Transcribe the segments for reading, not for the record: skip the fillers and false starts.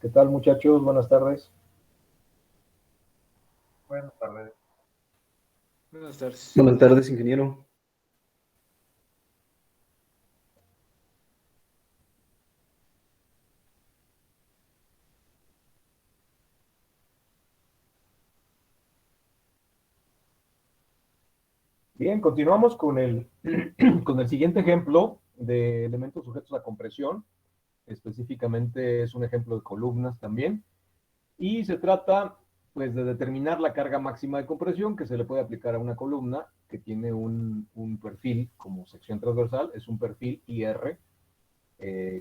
¿Qué tal, muchachos? Buenas tardes. Buenas tardes. Buenas tardes. Buenas tardes, ingeniero. Bien, continuamos con con el siguiente ejemplo de elementos sujetos a compresión. Específicamente es un ejemplo de columnas también. Y se trata, pues, de determinar la carga máxima de compresión que se le puede aplicar a una columna que tiene un perfil como sección transversal. Es un perfil IR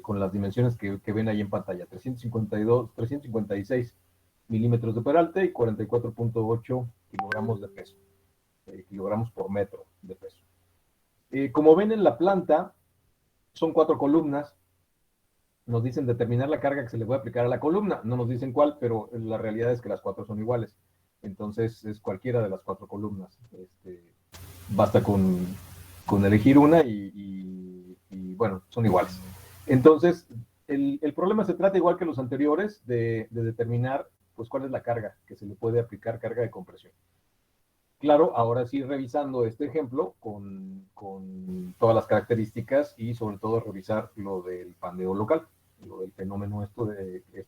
con las dimensiones que ven ahí en pantalla. 356 milímetros de peralte y 44.8 kilogramos de peso. Kilogramos por metro de peso. Como ven en la planta, son 4 columnas. Nos dicen determinar la carga que se le puede aplicar a la columna. No nos dicen cuál, pero la realidad es que las 4 son iguales. Entonces es cualquiera de las 4 columnas. Basta con elegir una y bueno, son iguales. Entonces, el problema se trata, igual que los anteriores, de determinar pues cuál es la carga que se le puede aplicar, carga de compresión. Claro, ahora sí revisando este ejemplo con todas las características y sobre todo revisar lo del pandeo local, lo del fenómeno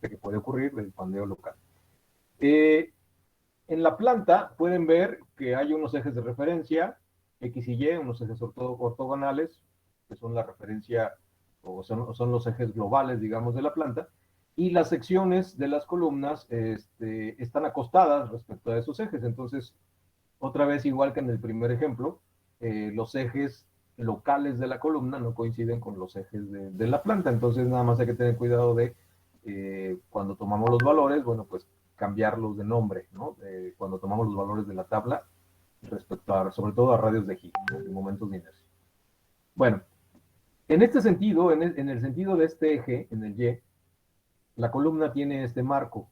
que puede ocurrir del pandeo local. En la planta pueden ver que hay unos ejes de referencia, X y Y, unos ejes ortogonales, que son la referencia o son los ejes globales, digamos, de la planta, y las secciones de las columnas están acostadas respecto a esos ejes. Entonces, otra vez, igual que en el primer ejemplo, los ejes locales de la columna no coinciden con los ejes de la planta. Entonces, nada más hay que tener cuidado de cuando tomamos los valores, bueno, pues cambiarlos de nombre, ¿no? Cuando tomamos los valores de la tabla respecto a, sobre todo a radios de giro, ¿no? De momentos de inercia. Bueno, en este sentido, en el sentido de este eje, en el Y, la columna tiene este marco.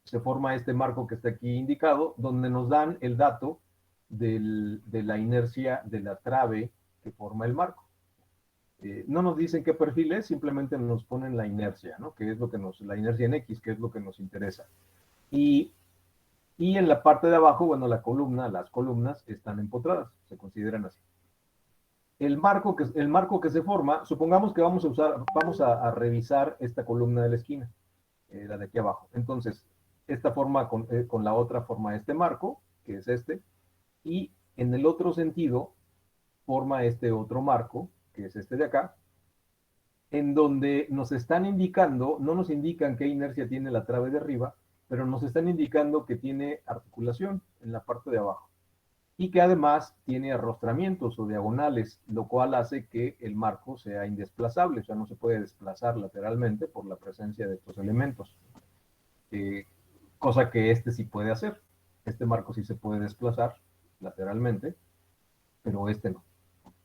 Se forma este marco que está aquí indicado, donde nos dan el dato de la inercia de la trave que forma el marco. No nos dicen qué perfil es, simplemente nos ponen la inercia, ¿no? Que es lo que la inercia en X, que es lo que nos interesa. Y en la parte de abajo, bueno, las columnas están empotradas, se consideran así. El marco que se forma, supongamos que vamos a revisar esta columna de la esquina, la de aquí abajo. Entonces, esta forma con la otra forma este marco, que es este, y en el otro sentido forma este otro marco, que es este de acá, en donde nos están indicando, no nos indican qué inercia tiene la trave de arriba, pero nos están indicando que tiene articulación en la parte de abajo y que además tiene arrostramientos o diagonales, lo cual hace que el marco sea indesplazable, o sea, no se puede desplazar lateralmente por la presencia de estos elementos, cosa que este sí puede hacer. Este marco sí se puede desplazar lateralmente, pero este no.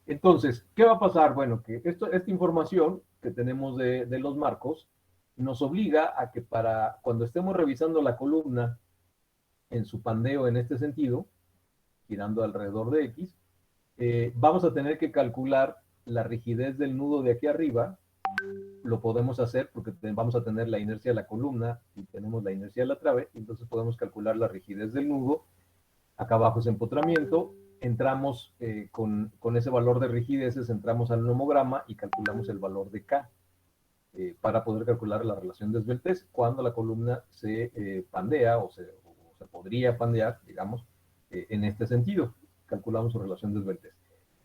Entonces, ¿qué va a pasar? Bueno, que esta información que tenemos de los marcos nos obliga a que para cuando estemos revisando la columna en su pandeo en este sentido, girando alrededor de X, vamos a tener que calcular la rigidez del nudo de aquí arriba. Lo podemos hacer porque vamos a tener la inercia de la columna y tenemos la inercia de la trave, entonces podemos calcular la rigidez del nudo. Acá abajo es empotramiento, entramos con ese valor de rigideces, entramos al nomograma y calculamos el valor de K para poder calcular la relación de esbeltez cuando la columna se pandea o se podría pandear, digamos, en este sentido. Calculamos su relación de esbeltez.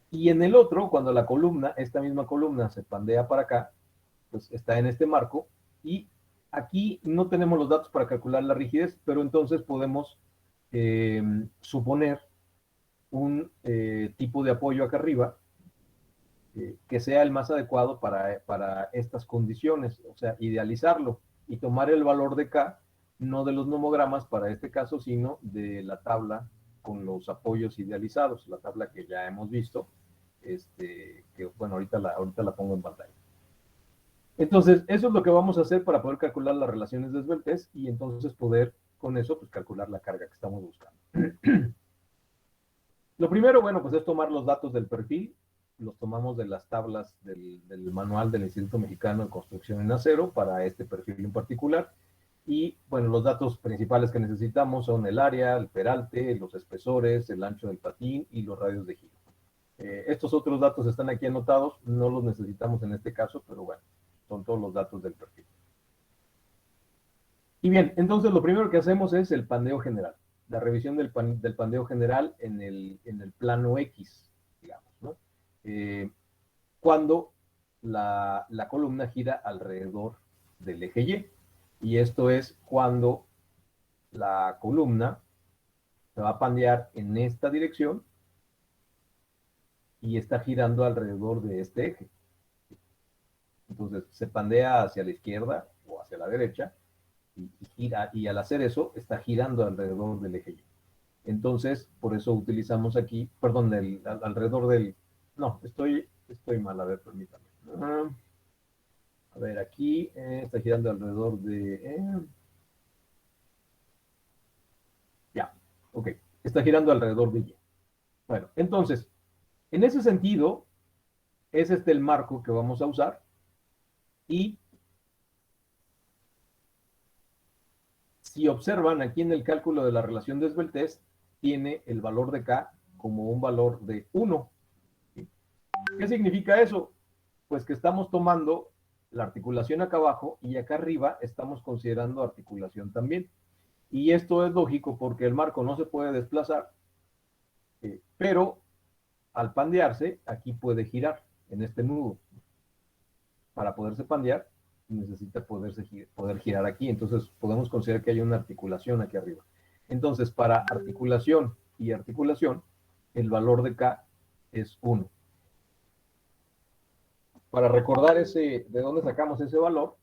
Y en el otro, cuando la columna, esta misma columna se pandea para acá, pues está en este marco y aquí no tenemos los datos para calcular la rigidez, pero entonces podemos suponer un tipo de apoyo acá arriba que sea el más adecuado para estas condiciones, o sea, idealizarlo y tomar el valor de K, no de los nomogramas para este caso, sino de la tabla con los apoyos idealizados, la tabla que ya hemos visto, que bueno, ahorita la pongo en pantalla. Entonces, eso es lo que vamos a hacer para poder calcular las relaciones de esbeltez y entonces poder con eso pues calcular la carga que estamos buscando. Lo primero, bueno, pues es tomar los datos del perfil. los tomamos de las tablas del manual del Instituto Mexicano de Construcción en Acero para este perfil en particular. Y bueno, los datos principales que necesitamos son el área, el peralte, los espesores, el ancho del patín y los radios de giro. Estos otros datos están aquí anotados, no los necesitamos en este caso, pero bueno, son todos los datos del perfil. Y bien, entonces lo primero que hacemos es el pandeo general, la revisión del pandeo general en el plano X, digamos, ¿no? Cuando la columna gira alrededor del eje Y. Y esto es cuando la columna se va a pandear en esta dirección y está girando alrededor de este eje. Entonces se pandea hacia la izquierda o hacia la derecha y gira, y al hacer eso está girando alrededor del eje Y. Entonces, por eso utilizamos aquí, perdón, alrededor del... No, estoy mal, a ver, permítame. A ver, aquí está girando alrededor de... ya, ok, está girando alrededor de Y. Bueno, entonces, en ese sentido, es el marco que vamos a usar y si observan aquí en el cálculo de la relación de esbeltez, tiene el valor de K como un valor de 1. ¿Qué significa eso? Pues que estamos tomando la articulación acá abajo y acá arriba estamos considerando articulación también. Y esto es lógico porque el marco no se puede desplazar, pero al pandearse, aquí puede girar en este nudo. Para poderse pandear, necesita poder girar aquí. Entonces, podemos considerar que hay una articulación aquí arriba. Entonces, para articulación y articulación, el valor de K es 1. Para recordar de dónde sacamos ese valor,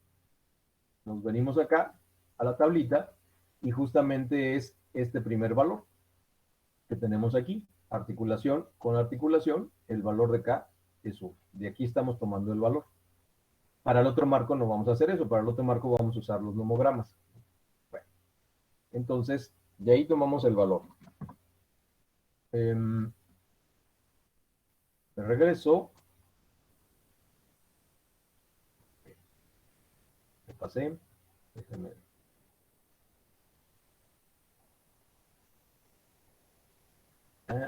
nos venimos acá a la tablita y justamente es este primer valor que tenemos aquí. Articulación con articulación, el valor de K es 1. De aquí estamos tomando el valor. Para el otro marco no vamos a hacer eso, para el otro marco vamos a usar los nomogramas. Bueno, entonces, de ahí tomamos el valor. De regreso, me pasé, déjenme.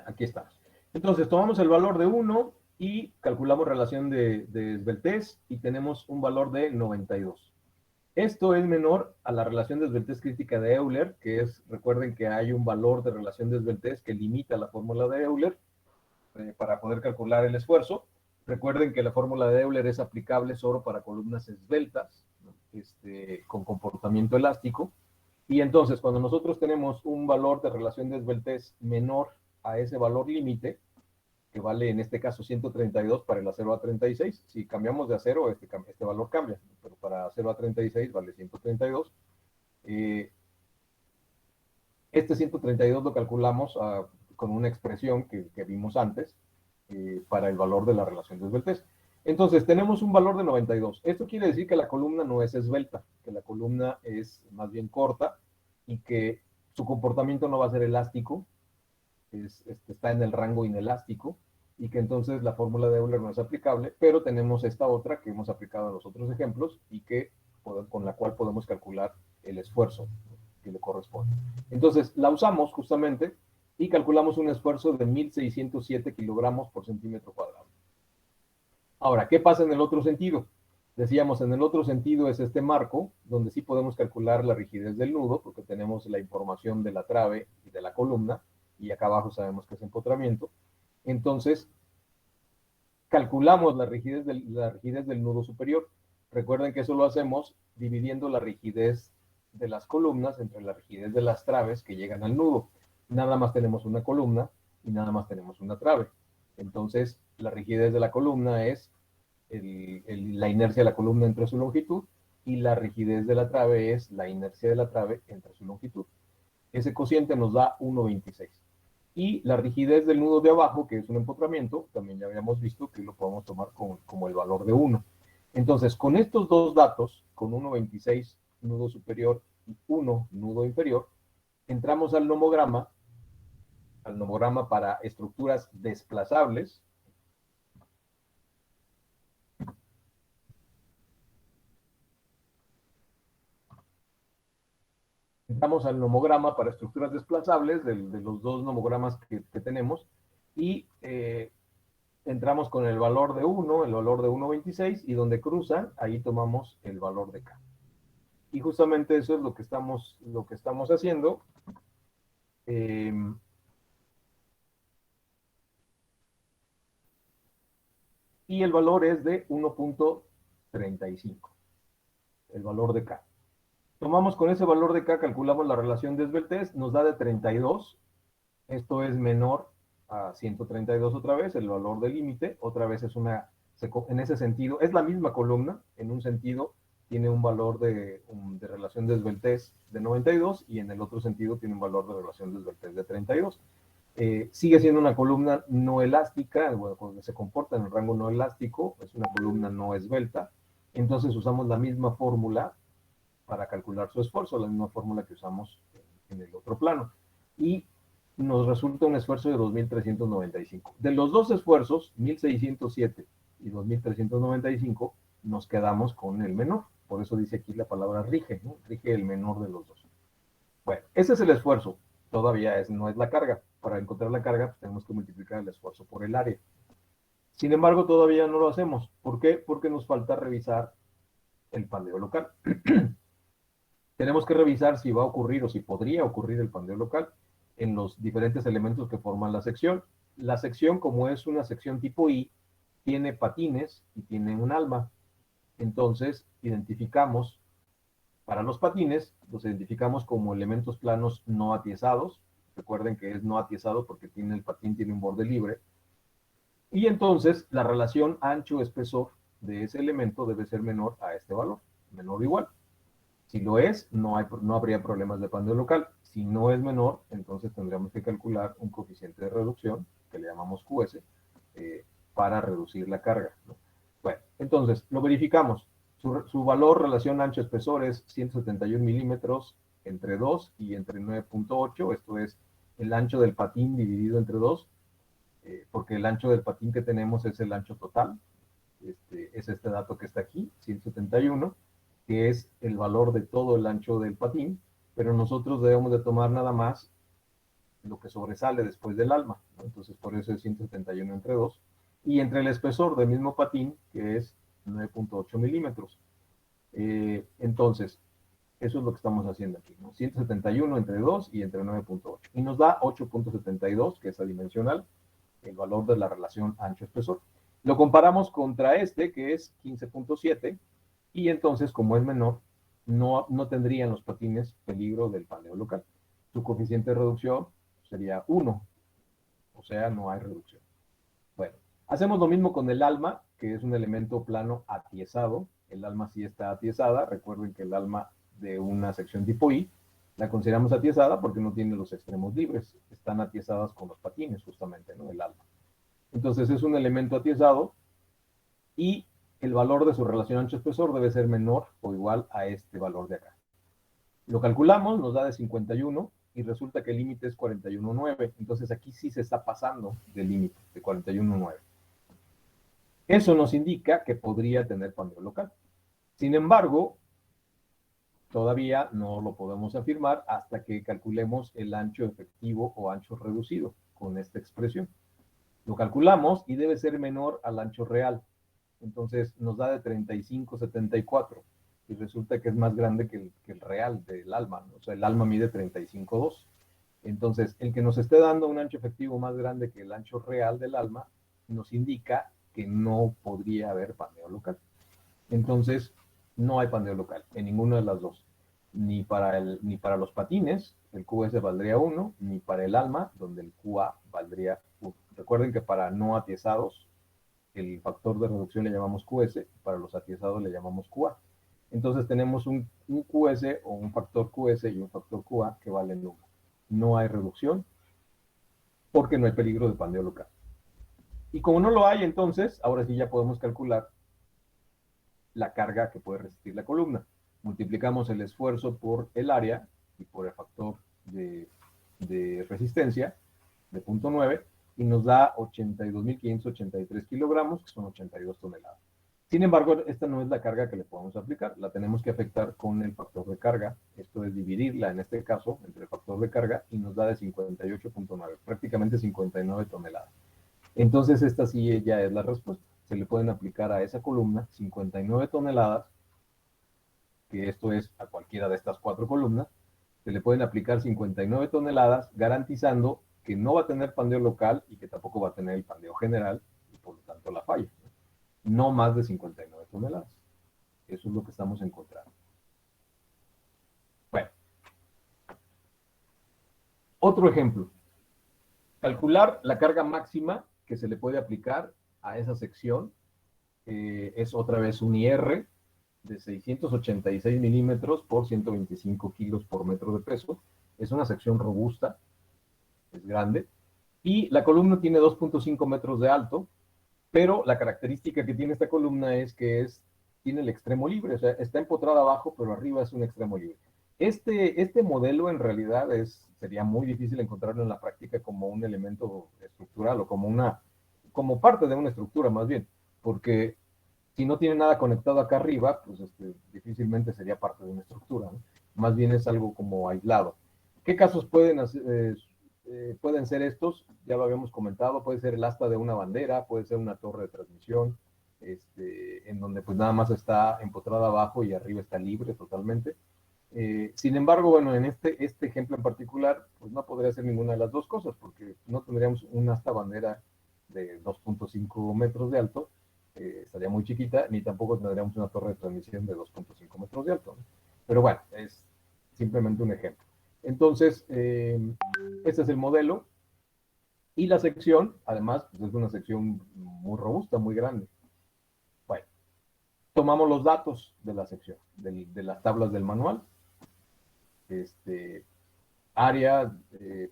Aquí estamos. Entonces, tomamos el valor de 1 y calculamos relación de esbeltez y tenemos un valor de 92. Esto es menor a la relación de esbeltez crítica de Euler, que es, recuerden que hay un valor de relación de esbeltez que limita la fórmula de Euler para poder calcular el esfuerzo. Recuerden que la fórmula de Euler es aplicable solo para columnas esbeltas, ¿no? Con comportamiento elástico. Y entonces, cuando nosotros tenemos un valor de relación de esbeltez menor a ese valor límite, que vale en este caso 132 para el acero A36. Si cambiamos de acero, este valor cambia, pero para acero A36 vale 132. Este 132 lo calculamos con una expresión que vimos antes para el valor de la relación de esbeltez. Entonces, tenemos un valor de 92. Esto quiere decir que la columna no es esbelta, que la columna es más bien corta y que su comportamiento no va a ser elástico, está en el rango inelástico y que entonces la fórmula de Euler no es aplicable, pero tenemos esta otra que hemos aplicado en los otros ejemplos y con la cual podemos calcular el esfuerzo que le corresponde. Entonces la usamos justamente y calculamos un esfuerzo de 1.607 kilogramos por centímetro cuadrado. Ahora, ¿qué pasa en el otro sentido? Decíamos, en el otro sentido es este marco, donde sí podemos calcular la rigidez del nudo, porque tenemos la información de la trave y de la columna, y acá abajo sabemos que es empotramiento. Entonces, calculamos la rigidez del nudo superior. Recuerden que eso lo hacemos dividiendo la rigidez de las columnas entre la rigidez de las traves que llegan al nudo. Nada más tenemos una columna y nada más tenemos una trave. Entonces, la rigidez de la columna es la inercia de la columna entre su longitud y la rigidez de la trave es la inercia de la trave entre su longitud. Ese cociente nos da 1,26. Y la rigidez del nudo de abajo, que es un empotramiento, también ya habíamos visto que lo podemos tomar como el valor de 1. Entonces, con estos dos datos, con 1,26 nudo superior y 1 nudo inferior, entramos al nomograma para estructuras desplazables, Entramos al nomograma para estructuras desplazables, de los dos nomogramas que tenemos, y entramos con el valor de 1, el valor de 1.26, y donde cruzan, ahí tomamos el valor de K. Y justamente eso es lo que estamos haciendo. Y el valor es de 1.35, el valor de K. Tomamos con ese valor de K, calculamos la relación de esbeltez, nos da de 32, esto es menor a 132 otra vez, el valor del límite, otra vez es en ese sentido, es la misma columna, en un sentido tiene un valor de relación de esbeltez de 92 y en el otro sentido tiene un valor de relación de esbeltez de 32. Sigue siendo una columna no elástica, bueno, cuando se comporta en el rango no elástico, es una columna no esbelta, entonces usamos la misma fórmula para calcular su esfuerzo, la misma fórmula que usamos en el otro plano. Y nos resulta un esfuerzo de 2.395. De los dos esfuerzos, 1.607 y 2.395, nos quedamos con el menor. Por eso dice aquí la palabra rige, ¿no? Rige el menor de los dos. Bueno, ese es el esfuerzo. Todavía no es la carga. Para encontrar la carga, pues tenemos que multiplicar el esfuerzo por el área. Sin embargo, todavía no lo hacemos. ¿Por qué? Porque nos falta revisar el pandeo local. Tenemos que revisar si va a ocurrir o si podría ocurrir el pandeo local en los diferentes elementos que forman la sección. La sección, como es una sección tipo I, tiene patines y tiene un alma. Entonces, identificamos, para los patines, los identificamos como elementos planos no atiesados. Recuerden que es no atiesado porque el patín tiene un borde libre. Y entonces, la relación ancho-espesor de ese elemento debe ser menor a este valor, menor o igual. Si lo es, no habría problemas de pandeo local. Si no es menor, entonces tendríamos que calcular un coeficiente de reducción, que le llamamos QS, para reducir la carga, ¿no? Bueno, entonces, lo verificamos. Su valor relación ancho-espesor es 171 milímetros entre 2 y entre 9.8. Esto es el ancho del patín dividido entre 2, porque el ancho del patín que tenemos es el ancho total. Es este dato que está aquí, 171, que es el valor de todo el ancho del patín, pero nosotros debemos de tomar nada más lo que sobresale después del alma, ¿no? Entonces por eso es 171 entre 2, y entre el espesor del mismo patín, que es 9.8 milímetros. Entonces, eso es lo que estamos haciendo aquí, ¿no? 171 entre 2 y entre 9.8. Y nos da 8.72, que es adimensional, el valor de la relación ancho-espesor. Lo comparamos contra este, que es 15.7, y entonces, como es menor, no tendrían los patines peligro del pandeo local. Su coeficiente de reducción sería 1, o sea, no hay reducción. Bueno, hacemos lo mismo con el alma, que es un elemento plano atiesado. El alma sí está atiesada. Recuerden que el alma de una sección tipo I la consideramos atiesada porque no tiene los extremos libres. Están atiesadas con los patines, justamente, ¿no? El alma. Entonces es un elemento atiesado y el valor de su relación ancho-espesor debe ser menor o igual a este valor de acá. Lo calculamos, nos da de 51 y resulta que el límite es 41.9. Entonces aquí sí se está pasando del límite de 41.9. Eso nos indica que podría tener pandeo local. Sin embargo, todavía no lo podemos afirmar hasta que calculemos el ancho efectivo o ancho reducido con esta expresión. Lo calculamos y debe ser menor al ancho real. Entonces nos da de 35.74 y resulta que es más grande que el real del alma, ¿no? O sea, el alma mide 35.2. Entonces, el que nos esté dando un ancho efectivo más grande que el ancho real del alma nos indica que no podría haber pandeo local. Entonces, no hay pandeo local en ninguna de las dos. Ni para los patines, el QS valdría 1, ni para el alma, donde el QA valdría 1. Recuerden que para no atiesados, el factor de reducción le llamamos QS, para los atiesados le llamamos QA. Entonces tenemos un QS o un factor QS y un factor QA que valen 1. No hay reducción porque no hay peligro de pandeo local. Y como no lo hay, entonces, ahora sí ya podemos calcular la carga que puede resistir la columna. Multiplicamos el esfuerzo por el área y por el factor de resistencia de 0.9 y nos da 82.583 kilogramos, que son 82 toneladas. Sin embargo, esta no es la carga que le podemos aplicar, la tenemos que afectar con el factor de carga. Esto es dividirla, en este caso, entre el factor de carga y nos da de 58.9, prácticamente 59 toneladas. Entonces, esta sí ya es la respuesta. Se le pueden aplicar a esa columna 59 toneladas, que esto es a cualquiera de estas 4 columnas, se le pueden aplicar 59 toneladas, garantizando que no va a tener pandeo local y que tampoco va a tener el pandeo general, y por lo tanto la falla. No más de 59 toneladas. Eso es lo que estamos encontrando. Bueno, otro ejemplo. Calcular la carga máxima que se le puede aplicar a esa sección es otra vez un IR de 686 milímetros por 125 kilos por metro de peso. Es una sección robusta, es grande, y la columna tiene 2.5 metros de alto, pero la característica que tiene esta columna es que tiene el extremo libre, o sea, está empotrada abajo, pero arriba es un extremo libre. Este modelo en realidad sería muy difícil encontrarlo en la práctica como un elemento estructural o como parte de una estructura más bien, porque si no tiene nada conectado acá arriba, pues difícilmente sería parte de una estructura, ¿no? Más bien es algo como aislado. ¿Qué casos pueden ser estos? Ya lo habíamos comentado, puede ser el asta de una bandera, puede ser una torre de transmisión, en donde pues nada más está empotrada abajo y arriba está libre totalmente. Sin embargo, bueno, en este ejemplo en particular, pues no podría ser ninguna de las dos cosas, porque no tendríamos una asta bandera de 2.5 metros de alto, estaría muy chiquita, ni tampoco tendríamos una torre de transmisión de 2.5 metros de alto, ¿no? Pero bueno, es simplemente un ejemplo. Entonces, este es el modelo, y la sección, además, pues es una sección muy robusta, muy grande. Bueno, tomamos los datos de la sección, de las tablas del manual, área,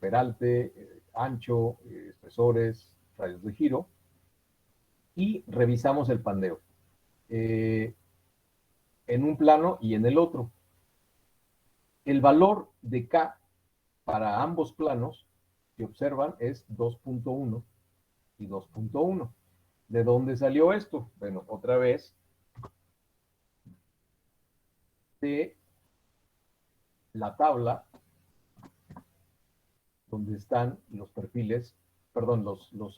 peralte, ancho, espesores, radios de giro, y revisamos el pandeo en un plano y en el otro. El valor de K para ambos planos, que observan, es 2.1 y 2.1. ¿De dónde salió esto? Bueno, otra vez de la tabla donde están los perfiles, perdón,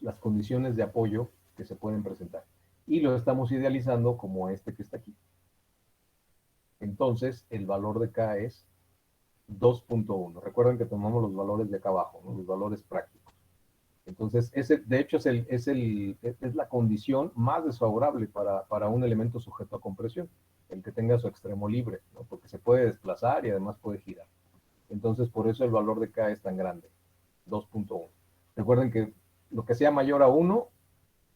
las condiciones de apoyo que se pueden presentar. Y lo estamos idealizando como este que está aquí. Entonces, el valor de K es 2.1. Recuerden que tomamos los valores de acá abajo, ¿no? Los valores prácticos. Entonces, de hecho, es la condición más desfavorable para un elemento sujeto a compresión, el que tenga su extremo libre, ¿no? Porque se puede desplazar y además puede girar. Entonces, por eso el valor de K es tan grande, 2.1. Recuerden que lo que sea mayor a 1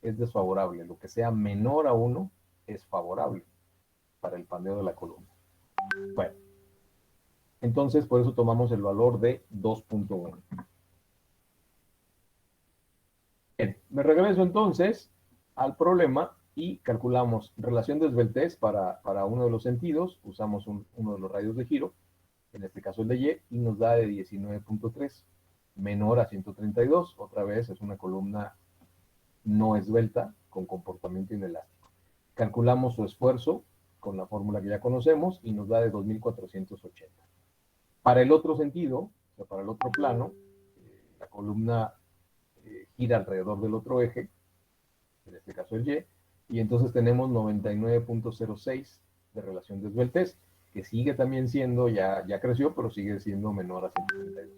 es desfavorable, lo que sea menor a 1 es favorable para el pandeo de la columna. Bueno, entonces por eso tomamos el valor de 2.1. Bien, me regreso entonces al problema y calculamos relación de esbeltez para uno de los sentidos. Usamos uno de los radios de giro, en este caso el de Y, y nos da de 19.3, menor a 132. Otra vez es una columna no esbelta con comportamiento inelástico. Calculamos su esfuerzo con la fórmula que ya conocemos y nos da de 2480. Para el otro sentido, o sea, para el otro plano, la columna gira alrededor del otro eje, en este caso el Y entonces tenemos 99.06 de relación de esbeltez, que sigue también siendo, ya creció, pero sigue siendo menor a 132.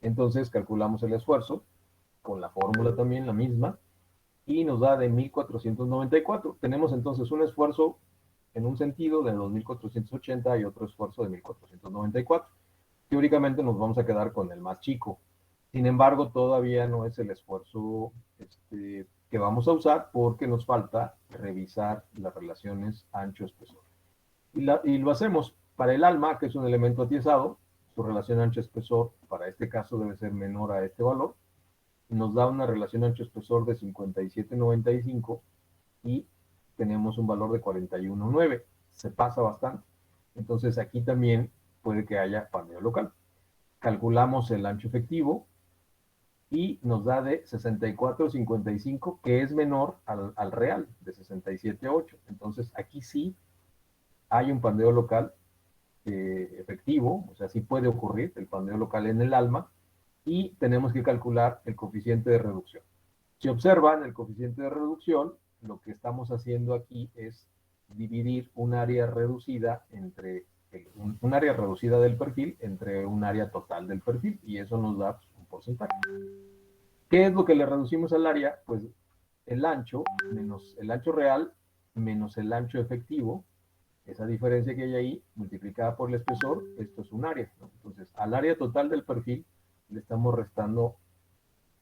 Entonces calculamos el esfuerzo, con la fórmula también la misma, y nos da de 1494. Tenemos entonces un esfuerzo en un sentido de 2480 y otro esfuerzo de 1494. Teóricamente nos vamos a quedar con el más chico. Sin embargo, todavía no es el esfuerzo que vamos a usar porque nos falta revisar las relaciones ancho-espesor. Y lo hacemos para el alma, que es un elemento atiezado, su relación ancho-espesor para este caso debe ser menor a este valor. Nos da una relación ancho-espesor de 57.95 y tenemos un valor de 41.9. Se pasa bastante. Entonces aquí también puede que haya pandeo local. Calculamos el ancho efectivo y nos da de 64.55, que es menor al real, de 67.8. Entonces, aquí sí hay un pandeo local efectivo, o sea, sí puede ocurrir el pandeo local en el ALMA, y tenemos que calcular el coeficiente de reducción. Si observan el coeficiente de reducción, lo que estamos haciendo aquí es dividir un área reducida entre un área reducida del perfil entre un área total del perfil, y eso nos da un porcentaje. ¿Qué es lo que le reducimos al área? Pues el ancho menos el ancho real menos el ancho efectivo, esa diferencia que hay ahí multiplicada por el espesor, esto es un área, ¿no? Entonces, al área total del perfil le estamos restando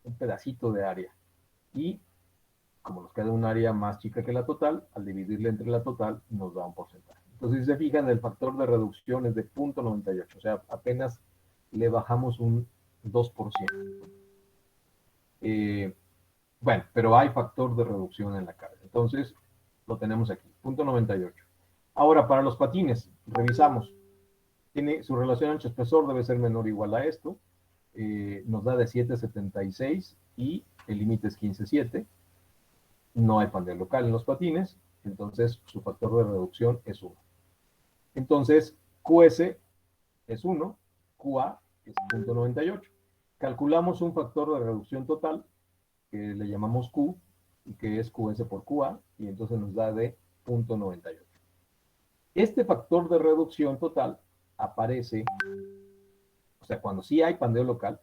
un pedacito de área. Y como nos queda un área más chica que la total, al dividirla entre la total nos da un porcentaje. Entonces, si se fijan, el factor de reducción es de 0.98, o sea, apenas le bajamos un 2%. Bueno, pero hay factor de reducción en la carga. Entonces, lo tenemos aquí, 0.98. Ahora, para los patines, revisamos. Tiene su relación ancho-espesor debe ser menor o igual a esto. Nos da de 7.76 y el límite es 15.7. No hay pandeo local en los patines, entonces su factor de reducción es 1. Entonces, QS es 1, QA es 0.98. Calculamos un factor de reducción total que le llamamos Q, y que es QS por QA, y entonces nos da de 0.98. Este factor de reducción total aparece, o sea, cuando sí hay pandeo local,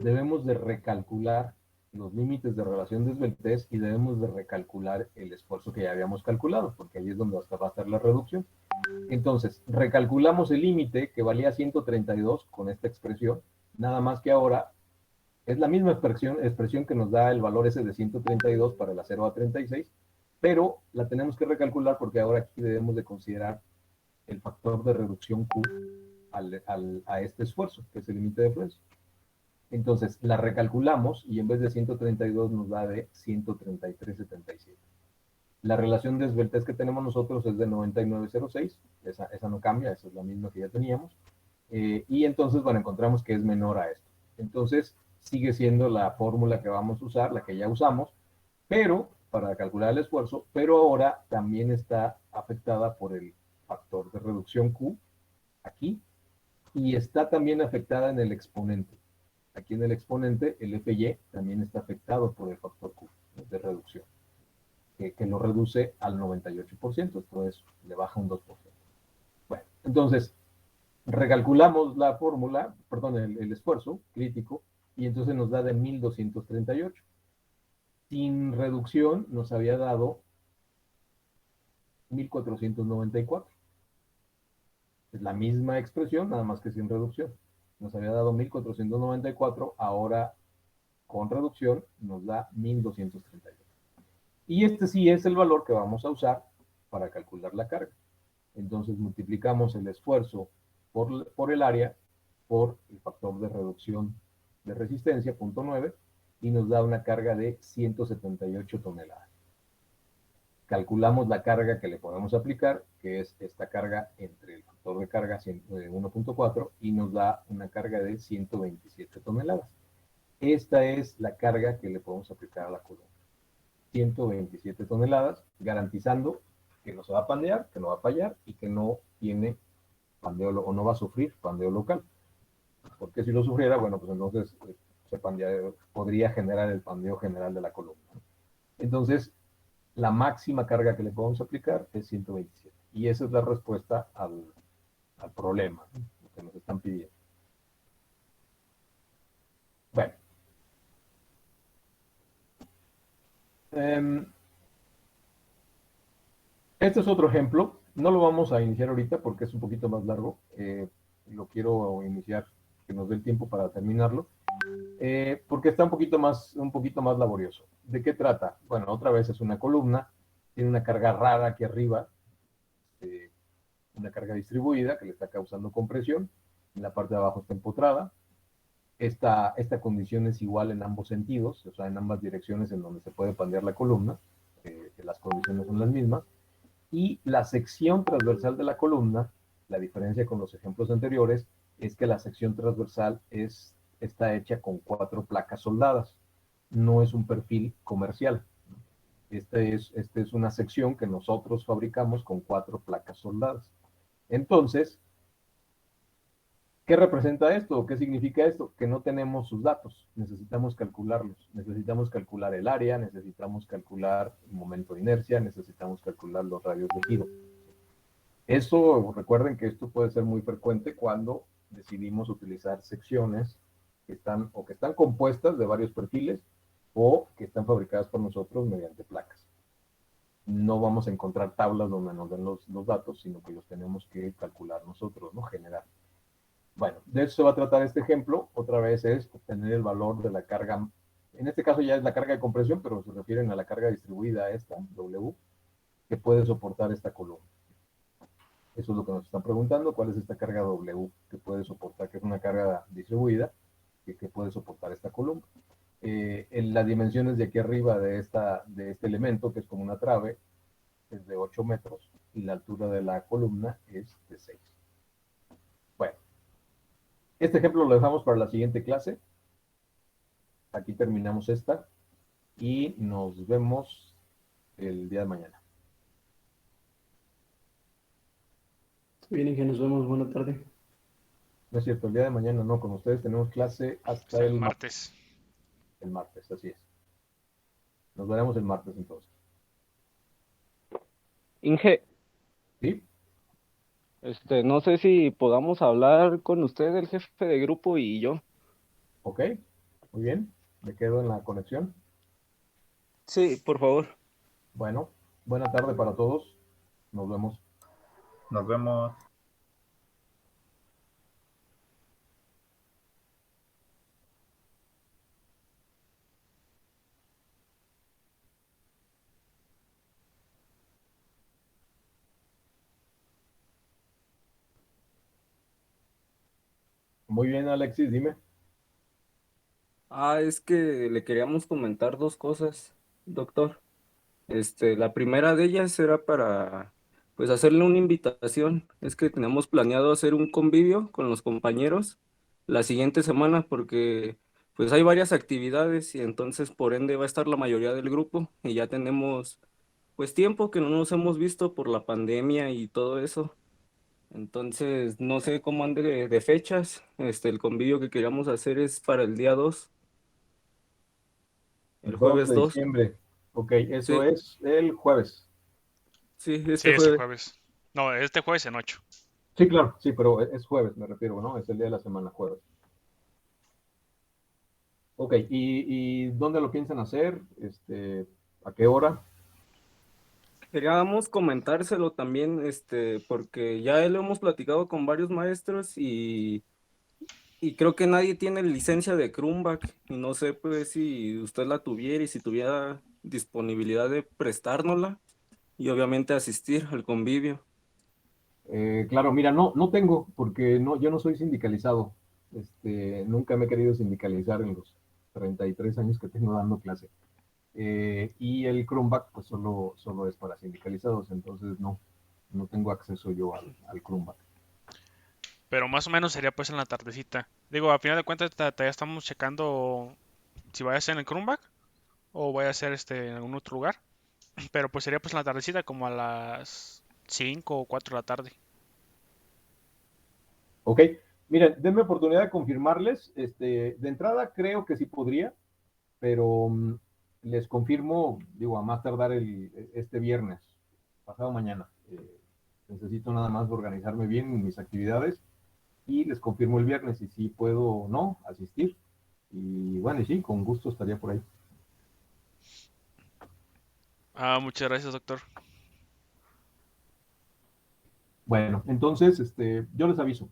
debemos de recalcular los límites de relación de esbeltez y debemos de recalcular el esfuerzo que ya habíamos calculado, porque ahí es donde va a estar la reducción. Entonces, recalculamos el límite que valía 132 con esta expresión, nada más que ahora es la misma expresión que nos da el valor ese de 132 para la 0 a 36, pero la tenemos que recalcular porque ahora aquí debemos de considerar el factor de reducción Q a este esfuerzo, que es el límite de fluencia. Entonces, la recalculamos y en vez de 132 nos da de 133.77. La relación de esbeltez que tenemos nosotros es de 99.06, esa no cambia, esa es la misma que ya teníamos. Y entonces, bueno, encontramos que es menor a esto. Entonces, sigue siendo la fórmula que vamos a usar, la que ya usamos, pero para calcular el esfuerzo, pero ahora también está afectada por el factor de reducción Q, aquí, y está también afectada en el exponente. Aquí en el exponente, el FY también está afectado por el factor Q de reducción, que lo reduce al 98%, entonces le baja un 2%. Bueno, entonces, recalculamos la fórmula, perdón, el esfuerzo crítico, y entonces nos da de 1238. Sin reducción nos había dado 1494. Es la misma expresión, nada más que sin reducción. Nos había dado 1494, ahora con reducción nos da 1238. Y este sí es el valor que vamos a usar para calcular la carga. Entonces multiplicamos el esfuerzo por el área por el factor de reducción de resistencia, 0.9, y nos da una carga de 178 toneladas. Calculamos la carga que le podemos aplicar, que es esta carga entre el factor de carga 1.4, y nos da una carga de 127 toneladas. Esta es la carga que le podemos aplicar a la columna. 127 toneladas, garantizando que no se va a pandear, que no va a fallar y que no tiene pandeo o no va a sufrir pandeo local. Porque si lo sufriera, bueno, pues entonces podría generar el pandeo general de la columna. Entonces, la máxima carga que le podemos aplicar es 127. Y esa es la respuesta al problema, ¿no?, que nos están pidiendo. Bueno. Este es otro ejemplo. No lo vamos a iniciar ahorita porque es un poquito más largo. Lo quiero iniciar, que nos dé el tiempo para terminarlo. Porque está un poquito más laborioso. ¿De qué trata? Bueno, otra vez es una columna. Tiene una carga rara aquí arriba. Una carga distribuida que le está causando compresión. En la parte de abajo está empotrada. Esta condición es igual en ambos sentidos, o sea, en ambas direcciones en donde se puede pandear la columna. Las condiciones son las mismas. Y la sección transversal de la columna, la diferencia con los ejemplos anteriores, es que la sección transversal es está hecha con 4 placas soldadas. No es un perfil comercial. Este es una sección que nosotros fabricamos con 4 placas soldadas. Entonces, ¿qué representa esto? ¿Qué significa esto? Que no tenemos sus datos, necesitamos calcularlos, necesitamos calcular el área, necesitamos calcular el momento de inercia, necesitamos calcular los radios de giro. Eso, recuerden que esto puede ser muy frecuente cuando decidimos utilizar secciones que están compuestas de varios perfiles o que están fabricadas por nosotros mediante placas. No vamos a encontrar tablas donde nos den los datos, sino que los tenemos que calcular nosotros, ¿no? Generar. Bueno, de eso se va a tratar este ejemplo. Otra vez es obtener el valor de la carga. En este caso ya es la carga de compresión, pero se refieren a la carga distribuida esta, W, que puede soportar esta columna. Eso es lo que nos están preguntando, cuál es esta carga W que puede soportar, que es una carga distribuida, que puede soportar esta columna. En las dimensiones de aquí arriba de este elemento, que es como una trave, es de 8 metros, y la altura de la columna es de 6. Bueno, este ejemplo lo dejamos para la siguiente clase. Aquí terminamos esta y nos vemos el día de mañana. Bien, que nos vemos. Buena tarde. No es cierto, el día de mañana no, con ustedes tenemos clase hasta Hasta el el martes. martes. El martes, así es. Nos veremos el martes entonces. Inge, ¿Sí? no sé si podamos hablar con usted, el jefe de grupo y yo. Ok, muy bien. Me quedo en la conexión. Sí, por favor. Bueno, buena tarde para todos. Nos vemos. Nos vemos. Muy bien, Alexis, dime. Es que le queríamos comentar dos cosas, doctor. La primera de ellas era para, pues, hacerle una invitación. Es que tenemos planeado hacer un convivio con los compañeros la siguiente semana porque, pues, hay varias actividades y entonces, por ende, va a estar la mayoría del grupo y ya tenemos, pues, tiempo que no nos hemos visto por la pandemia y todo eso. Entonces, no sé cómo ande de fechas. El convivio que queríamos hacer es para el día 2, el El 2 jueves de 2. diciembre. Ok, eso Sí, es el jueves. sí, Sí, este este jueves. jueves. No, este jueves en 8. Sí, claro, sí, pero es jueves, me refiero, ¿no? Es el día de la semana, jueves. Ok, ¿y dónde lo piensan hacer? ¿A qué hora? Queríamos comentárselo también, porque ya lo hemos platicado con varios maestros y creo que nadie tiene licencia de Chromebook y no sé pues si usted la tuviera y si tuviera disponibilidad de prestárnosla y obviamente asistir al convivio. Claro, mira, no tengo, porque yo no soy sindicalizado. Nunca me he querido sindicalizar en los 33 años que tengo dando clase. Y el Chromebook, pues solo es para sindicalizados, entonces no tengo acceso yo al Chromebook. Pero más o menos sería pues en la tardecita. Digo, a final de cuentas todavía estamos checando si vaya a ser en el Chromebook o vaya a ser en algún otro lugar. Pero pues sería pues en la tardecita como a las 5 o 4 de la tarde. Ok, miren, denme oportunidad de confirmarles. De entrada creo que sí podría, pero les confirmo, digo, a más tardar este viernes, pasado mañana. Necesito nada más organizarme bien en mis actividades y les confirmo el viernes si sí puedo o no asistir. Y bueno, y sí, con gusto estaría por ahí. Muchas gracias, doctor. Bueno, entonces, yo les aviso.